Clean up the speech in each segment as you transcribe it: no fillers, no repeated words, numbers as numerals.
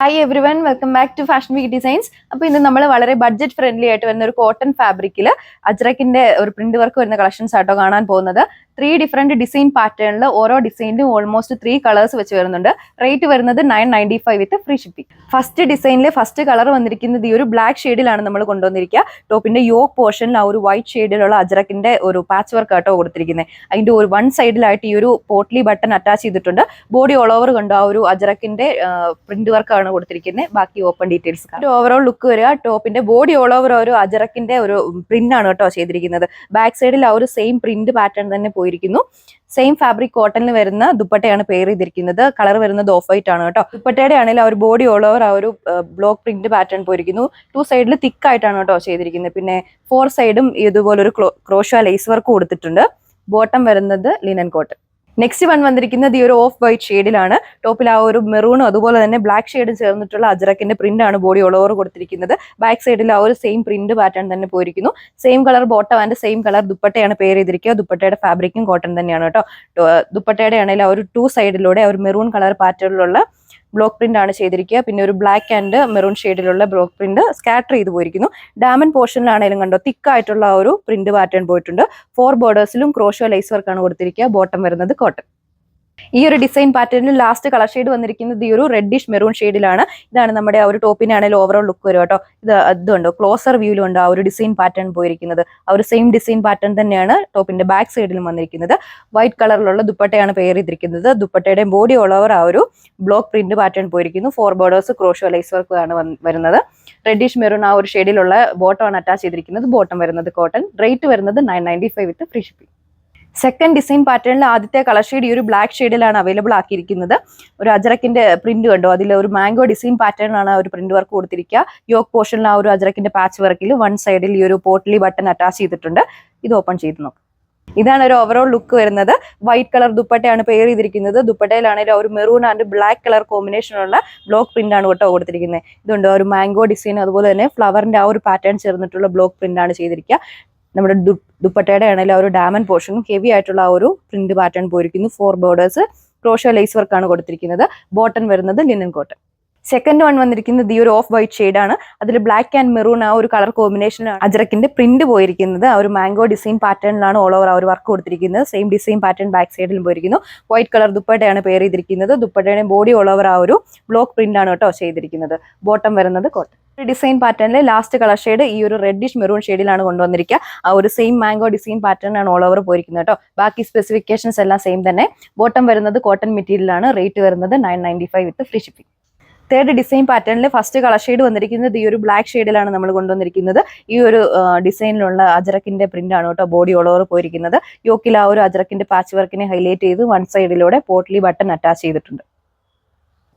Hi everyone, welcome back to Fashion Week Designs. അപ്പോൾ ഇന്ന് നമ്മൾ വളരെ ബഡ്ജറ്റ് ഫ്രണ്ട്ലി ആയിട്ട് വരുന്ന ഒരു കോട്ടൺ ഫാബ്രിക്കിൽ അജ്രക്കിന്റെ ഒരു പ്രിന്റ് വർക്ക് വരുന്ന കളക്ഷൻസ് ആട്ടോ കാണാൻ പോകുന്നത്. 3 ഡിഫറെന്റ് ഡിസൈൻ പാറ്റേണിൽ ഓരോ ഡിസൈനിലും ഓൾമോസ്റ്റ് 3 കളേഴ്സ് വെച്ച് വരുന്നുണ്ട്. റേറ്റ് വരുന്നത് 995 വിത്ത് ഫ്രീ ഷിപ്പിംഗ്. ഫസ്റ്റ് ഡിസൈനിലെ ഫസ്റ്റ് കളർ വന്നിരിക്കുന്നത് ഈ ഒരു ബ്ലാക്ക് ഷെയ്ഡിലാണ് നമ്മൾ കൊണ്ടുവന്നിരിക്കുക. ടോപ്പിന്റെ യോക്ക് പോർഷനിൽ ആ ഒരു വൈറ്റ് ഷെയ്ഡിലുള്ള അജ്രക്കിന്റെ ഒരു പാച്ച് വർക്ക് ആട്ടോ കൊടുത്തിരിക്കുന്നത്. അതിന്റെ ഒരു വൺ സൈഡിലായിട്ട് ഈ ഒരു പോട്ട്ലി ബട്ടൺ അറ്റാച്ച് ചെയ്തിട്ടുണ്ട്. ബോഡി ഓൾ ഓവർ കണ്ടോ ആ ഒരു അജ്രക്കിന്റെ പ്രിന്റ് വർക്കാണ് കൊടുത്തിരിക്കുന്നത്. ബാക്കി ഓപ്പൺ ഡീറ്റെയിൽസ് ഓവറോൾ ലുക്ക് വരിക. ടോപ്പിന്റെ ബോഡി ഓൾ ഓവർ ഒരു അജ്രക്കിന്റെ ഒരു പ്രിന്റ് ആണ് കേട്ടോ ചെയ്തിരിക്കുന്നത്. ബാക്ക് സൈഡിൽ ആ ഒരു സെയിം പ്രിന്റ് പാറ്റേൺ തന്നെ പോയിരിക്കുന്നു. സെയിം ഫാബ്രിക് കോട്ടണിൽ വരുന്ന ദുപ്പട്ടയാണ് പെയർ ചെയ്തിരിക്കുന്നത്. കളർ വരുന്നത് ഓഫ് വൈറ്റ് ആണ് കേട്ടോ. ദുപ്പട്ടയുടെ ആണെങ്കിൽ ആ ഒരു ബോഡി ഓൾ ഓവർ ആ ഒരു ബ്ലോക്ക് പ്രിന്റ് പാറ്റേൺ പോയിരിക്കുന്നു. 2 സൈഡിൽ തിക്ക് ആയിട്ടാണ് കേട്ടോ ചെയ്തിരിക്കുന്നത്. പിന്നെ 4 സൈഡും ഇതുപോലൊരു ക്രോഷ്വ ലേസ് വർക്ക് കൊടുത്തിട്ടുണ്ട്. ബോട്ടം വരുന്നത് ലിനൻ കോട്ടൺ. നെക്സ്റ്റ് വൺ വന്നിരിക്കുന്നത് ഈ ഒരു ഓഫ് വൈറ്റ് ഷെയ്ഡിലാണ്. ടോപ്പിൽ ആ ഒരു മെറൂണും അതുപോലെ തന്നെ ബ്ലാക്ക് ഷെയ്ഡും ചേർന്നിട്ടുള്ള അജ്രക്കിന്റെ പ്രിന്റ് ആണ് ബോഡി ഓൾ ഓവർ കൊടുത്തിരിക്കുന്നത്. ബാക്ക് സൈഡിൽ ആ ഒരു സെയിം പ്രിന്റ് പാറ്റേൺ തന്നെ പോയിരിക്കുന്നു. Same colour bottom and same colour ദുപ്പട്ടയാണ് പെയർ ചെയ്തിരിക്കുക. ദുപ്പട്ടയുടെ ഫാബ്രിക്കും കോട്ടൺ തന്നെയാണ് കേട്ടോ. ദുപ്പട്ടയുടെ ആണെങ്കിൽ ആ ഒരു 2 സൈഡിലൂടെ ആ ഒരു മെറൂൺ കളർ പാറ്റേണിലുള്ള ബ്ലോക്ക് പ്രിന്റ് ആണ് ചെയ്തിരിക്കുക. പിന്നെ ഒരു ബ്ലാക്ക് ആൻഡ് മെറൂൺ ഷെയ്ഡിലുള്ള ബ്ലോക്ക് പ്രിന്റ് സ്കാറ്റർ ചെയ്ത് പോയിരിക്കുന്നു. ഡയമണ്ട് പോർഷനിലാണെങ്കിലും കണ്ടോ തിക്കായിട്ടുള്ള ആ ഒരു പ്രിന്റ് പാറ്റേൺ പോയിട്ടുണ്ട്. 4 ബോർഡേഴ്സിലും ക്രോഷ്വ ലേസ് വർക്കാണ് കൊടുത്തിരിക്കുക. ബോട്ടം വരുന്നത് കോട്ടൺ. ഈ ഒരു ഡിസൈൻ പാറ്റേണിൽ ലാസ്റ്റ് കളർ ഷെയ്ഡ് വന്നിരിക്കുന്നത് ഈ ഒരു റെഡിഷ് മെറൂൺ ഷെയ്ഡിലാണ്. ഇതാണ് നമ്മുടെ ആ ഒരു ടോപ്പിനാണെങ്കിൽ ഓവറോൾ ലുക്ക് വരും കേട്ടോ. ഇതുണ്ടോ ക്ലോസർ വ്യൂയിലുണ്ട് ആ ഒരു ഡിസൈൻ പാറ്റേൺ പോയിരിക്കുന്നത്. ആ ഒരു സെയിം ഡിസൈൻ പാറ്റേൺ തന്നെയാണ് ടോപ്പിന്റെ ബാക്ക് സൈഡിലും വന്നിരിക്കുന്നത്. വൈറ്റ് കളറിലുള്ള ദുപ്പട്ടയാണ് പെയർ ചെയ്തിരിക്കുന്നത്. ദുപ്പട്ടയുടെ ബോഡി ഓൾ ഓവർ ആ ഒരു ബ്ലോക്ക് പ്രിന്റ് പാറ്റേൺ പോയിരിക്കുന്നു. 4 ബോർഡേഴ്സ് ക്രോഷ്വ ലേസ് വർക്ക് ആണ് വരുന്നത്. റെഡിഷ് മെറൂൺ ആ ഒരു ഷെയ്ഡിലുള്ള ബോട്ടം ആണ് അറ്റാച്ച് ചെയ്തിരിക്കുന്നത്. ബോട്ടം വരുന്നത് കോട്ടൺ. റേറ്റ് വരുന്നത് 995 വിത്ത് ഫ്രീ ഷിപ്പിംഗ്. സെക്കൻഡ് ഡിസൈൻ പാറ്റേണിൽ ആദ്യത്തെ കളർ ഷെയ്ഡ് ഈ ഒരു ബ്ലാക്ക് ഷെയ്ഡിലാണ് അവൈലബിൾ ആക്കിയിരിക്കുന്നത്. ഒരു അജ്രക്കിന്റെ പ്രിന്റ് കണ്ടോ, അതിൽ ഒരു മാംഗോ ഡിസൈൻ പാറ്റേണിലാണ് ഒരു പ്രിന്റ് വർക്ക് കൊടുത്തിരിക്കുക. യോക്ക് പോർഷനിൽ ആ ഒരു അജ്രക്കിന്റെ പാച്ച് വർക്കിൽ വൺ സൈഡിൽ ഈ ഒരു പോട്ട്ലി ബട്ടൺ അറ്റാച്ച് ചെയ്തിട്ടുണ്ട്. ഇത് ഓപ്പൺ ചെയ്ത് നോക്കാം. ഇതാണ് ഒരു ഓവറോൾ ലുക്ക് വരുന്നത്. വൈറ്റ് കളർ ദുപ്പട്ടയാണ് പെയർ ചെയ്തിരിക്കുന്നത്. ദുപ്പട്ടയിലാണെങ്കിൽ ഒരു മെറൂൺ ആൻഡ് ബ്ലാക്ക് കളർ കോമ്പിനേഷനുള്ള ബ്ലോക്ക് പ്രിന്റ് ആണ് കേട്ടോ കൊടുത്തിരിക്കുന്നത്. ഇതുണ്ട് ഒരു മാംഗോ ഡിസൈൻ അതുപോലെ തന്നെ ഫ്ലവറിന്റെ ആ ഒരു പാറ്റേൺ ചേർന്നിട്ടുള്ള ബ്ലോക്ക് പ്രിന്റ് ആണ് ചെയ്തിരിക്കുക. നമ്മുടെ ദുപ്പട്ടയുടെ ആണെങ്കിൽ ആ ഒരു ഡയമണ്ട് പോർഷനും ഹെവി ആയിട്ടുള്ള ആ ഒരു പ്രിന്റ് പാറ്റേൺ പോയിരിക്കുന്നു. 4 ബോർഡേഴ്സ് ക്രോഷ്വ ലേസ് വർക്കാണ് കൊടുത്തിരിക്കുന്നത്. ബോട്ടം വരുന്നത് ലിനൻ കോട്ടൺ. സെക്കൻഡ് വൺ വന്നിരിക്കുന്നത് ഈ ഒരു ഓഫ് വൈറ്റ് ഷെയ്ഡാണ്. അതിൽ ബ്ലാക്ക് ആൻഡ് മെറൂൺ ആ ഒരു കളർ കോമ്പിനേഷനാണ് അജ്രക്കിന്റെ പ്രിന്റ് പോയിരിക്കുന്നത്. ആ ഒരു മാംഗോ ഡിസൈൻ പാറ്റേണിലാണ് ഓൾ ഓവർ ആ ഒരു വർക്ക് കൊടുത്തിരിക്കുന്നത്. സെയിം ഡിസൈൻ പാറ്റേൺ ബാക്ക് സൈഡിലും പോയിരിക്കുന്നു. വൈറ്റ് കളർ ദുപ്പട്ടയാണ് പെയർ ചെയ്തിരിക്കുന്നത്. ദുപ്പട്ടയുടെ ബോഡി ഓൾ ഓവർ ആ ഒരു ബ്ലോക്ക് പ്രിന്റ് ആണ് കേട്ടോ ചെയ്തിരിക്കുന്നത്. ബോട്ടം വരുന്നത് കോട്ടൺ. ഡിസൈൻ പാറ്റേണിലെ ലാസ്റ്റ് കളർ ഷെയ്ഡ് ഈ ഒരു റെഡിഷ് മെറൂൺ ഷെയ്ഡിലാണ് കൊണ്ടുവന്നിരിക്കുക. ആ ഒരു സെയിം മാംഗോ ഡിസൈൻ പാറ്റേൺ ആണ് ഓൾ ഓവർ പോയിരിക്കുന്നത് കേട്ടോ. ബാക്കി സ്പെസിഫിക്കേഷൻസ് എല്ലാം സെയിം തന്നെ. ബോട്ടം വരുന്നത് കോട്ടൺ മെറ്റീരിയലാണ്. റേറ്റ് വരുന്നത് 995 വിത്ത് ഫ്രീ ഷിപ്പിംഗ്. തേർഡ് ഡിസൈൻ പാറ്റേണിൽ ഫസ്റ്റ് കളർ ഷെയ്ഡ് വന്നിരിക്കുന്നത് ഈ ഒരു ബ്ലാക്ക് ഷെയ്ഡിലാണ് നമ്മൾ കൊണ്ടുവന്നിരിക്കുന്നത്. ഈ ഒരു ഡിസൈനിലുള്ള അജ്രക്കിന്റെ പ്രിന്റ് ആണ് കേട്ടോ ബോഡി ഓൾ ഓവർ പോയിരിക്കുന്നത്. യോക്കിൽ ആ ഒരു അജ്രക്കിന്റെ പാച്ച് വർക്കിനെ ഹൈലൈറ്റ് ചെയ്ത് വൺ സൈഡിലൂടെ പോട്ട്ലി ബട്ടൺ അറ്റാച്ച് ചെയ്തിട്ടുണ്ട്.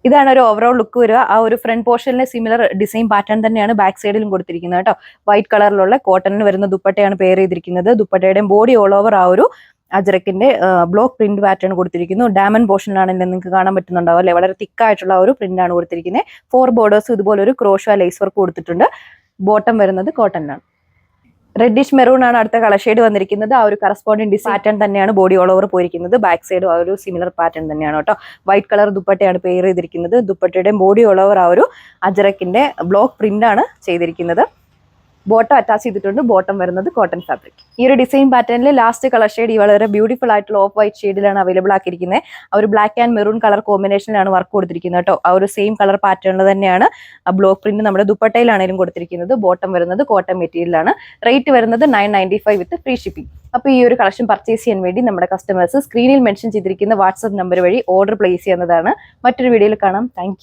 ഇതാണ് ഒരു ഓവറോൾ ലുക്ക് വരിക. ആ ഒരു ഫ്രണ്ട് പോർഷനിലെ സിമിലർ ഡിസൈൻ പാറ്റേൺ തന്നെയാണ് ബാക്ക് സൈഡിലും കൊടുത്തിരിക്കുന്നത് കേട്ടോ. വൈറ്റ് കളറിലുള്ള കോട്ടണിന് വരുന്ന ദുപ്പട്ടയാണ് പെയർ ചെയ്തിരിക്കുന്നത്. ദുപ്പട്ടയുടെ ബോഡി ഓൾ ഓവർ ആ ഒരു അജ്രക്കിന്റെ ബ്ലോക്ക് പ്രിന്റ് പാറ്റേൺ കൊടുത്തിരിക്കുന്നു. ഡയമണ്ട് പോർഷനിലാണെങ്കിൽ നിങ്ങൾക്ക് കാണാൻ പറ്റുന്നുണ്ടാവും അല്ലെ, വളരെ തിക്കായിട്ടുള്ള ഒരു പ്രിന്റ് ആണ് കൊടുത്തിരിക്കുന്നത്. 4 ബോർഡേഴ്സ് ഇതുപോലെ ഒരു ക്രോഷ്വ ലേസ് വർക്ക് കൊടുത്തിട്ടുണ്ട്. ബോട്ടം വരുന്നത് കോട്ടണിലാണ്. റെഡിഷ് മെറൂൺ ആണ് അടുത്ത കളർ ഷെയ്ഡ് വന്നിരിക്കുന്നത്. ആ ഒരു കറസ്പോണ്ടിങ് ഡിസൈൻ പാറ്റേൺ തന്നെയാണ് ബോഡി ഓൾ ഓവർ പോയിരിക്കുന്നത്. ബാക്ക് സൈഡ് ആ ഒരു സിമിലർ പാറ്റേൺ തന്നെയാണ് കേട്ടോ. വൈറ്റ് കളർ ദുപ്പട്ടയാണ് പെയർ ചെയ്തിരിക്കുന്നത്. ദുപ്പട്ടയുടെ ബോഡി ഓൾ ഓവർ ആ ഒരു അജ്രക്കിന്റെ ബ്ലോക്ക് പ്രിന്റ് ആണ് ചെയ്തിരിക്കുന്നത്. ബോട്ടം അറ്റാച്ച് ചെയ്തിട്ടുണ്ട്. ബോട്ടം വരുന്നത് കോട്ടൺ ഫാബ്രിക്. ഈ ഒരു ഡിസൈൻ പാറ്റേണിൽ ലാസ്റ്റ് കളർ ഷെയ്ഡ് വളരെ ബ്യൂട്ടിഫുൾ ആയിട്ടുള്ള ഓഫ് വൈറ്റ് ഷെയ്ഡിലാണ് അവൈലബിൾ ആക്കിയിരിക്കുന്നത്. ആ ഒരു ബ്ലാക്ക് ആൻഡ് മെറൂൺ കളർ കോമ്പിനേഷനിലാണ് വർക്ക് കൊടുത്തിരിക്കുന്നത് കേട്ടോ. ആ ഒരു സെയിം കളർ പാറ്റേണിൽ തന്നെയാണ് ആ ബ്ലോക്ക് പ്രിന്റ് നമ്മുടെ ദുപ്പട്ടയിലാണെങ്കിലും കൊടുത്തിരിക്കുന്നത്. ബോട്ടം വരുന്നത് കോട്ടൺ മെറ്റീരിയലാണ്. റേറ്റ് വരുന്നത് 995 വിത്ത് ഫ്രീ ഷിപ്പിംഗ്. അപ്പോൾ ഈ ഒരു കളക്ഷൻ പർച്ചേസ് ചെയ്യാൻ വേണ്ടി നമ്മുടെ കസ്റ്റമേഴ്സ് സ്ക്രീനിൽ മെൻഷൻ ചെയ്തിരിക്കുന്ന വാട്സ്ആപ്പ് നമ്പർ വഴി ഓർഡർ പ്ലേസ് ചെയ്യുന്നതാണ്. മറ്റൊരു വീഡിയോയിൽ കാണാം. താങ്ക്